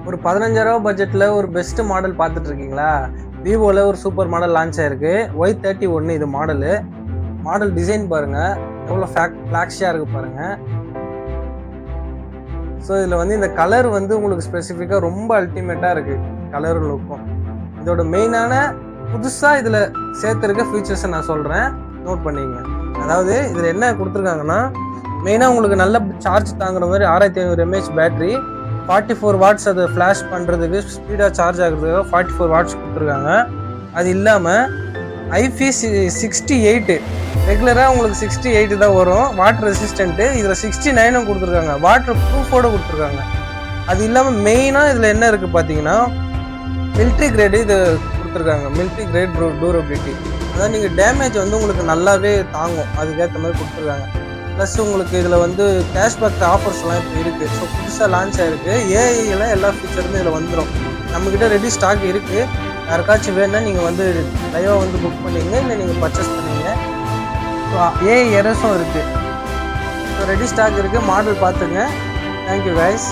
ஒரு 15,000 பட்ஜெட்ல ஒரு பெஸ்ட் மாடல் பார்த்துட்டு இருக்கீங்களா? விவோல ஒரு சூப்பர் மாடல் லான்ச் ஆயிருக்கு. Y31 இது மாடலு. மாடல் டிசைன் பாருங்க. எவ்வளோ ஃபிளாக்ஸியா இருக்கு பாருங்க. ஸோ இதில் வந்து இந்த கலர் வந்து உங்களுக்கு ஸ்பெசிஃபிக்காக ரொம்ப அல்டிமேட்டாக இருக்கு. கலர் லுக்கும். இதோட மெயினான புதுசாக இதில் சேர்த்துருக்க ஃபீச்சர்ஸை நான் சொல்கிறேன். நோட் பண்ணிங்க. அதாவது இதில் என்ன கொடுத்துருக்காங்கன்னா, மெயினாக உங்களுக்கு நல்ல சார்ஜ் தாங்குற மாதிரி 6500 mAh பேட்டரி, 44 வாட்ஸ் அது ஃப்ளாஷ் பண்ணுறதுக்கு ஸ்பீடாக சார்ஜ் ஆகுறதுக்காக 44 வாட்ஸ் கொடுத்துருக்காங்க. அது இல்லாமல் IP68 ரெகுலராக உங்களுக்கு 68 தான் வரும். Water resistant. இதில் 69 கொடுத்துருக்காங்க. வாட்டர் ப்ரூஃபோடு கொடுத்துருக்காங்க. அது இல்லாமல் மெயினாக இதில் என்ன இருக்குது பார்த்தீங்கன்னா, மிலிட்ரி கிரேடு இது கொடுத்துருக்காங்க. Military great durability. அதாவது நீங்கள் டேமேஜ் வந்து உங்களுக்கு நல்லாவே தாங்கும். அதுக்கேற்ற மாதிரி கொடுத்துருக்காங்க. ப்ளஸ் உங்களுக்கு இதில் வந்து கேஷ்பேக் ஆஃபர்ஸ்லாம் இப்போ இருக்குது. ஸோ புதுசாக லான்ச் ஆகிருக்கு. ஏஐயில் எல்லா ஃபீச்சருமே இதில் வந்துடும். நம்மக்கிட்ட ரெடி ஸ்டாக் இருக்குது. யாருக்காச்சும் வேணுன்னா நீங்கள் வந்து லைவாக வந்து புக் பண்ணிங்க, இல்லை நீங்கள் பர்ச்சேஸ் பண்ணிங்க. ஸோ ஏஐ எரர்ஸும் இருக்குது. ஸோ ரெடி ஸ்டாக் இருக்குது. மாடல் பார்த்துங்க. Thank you guys.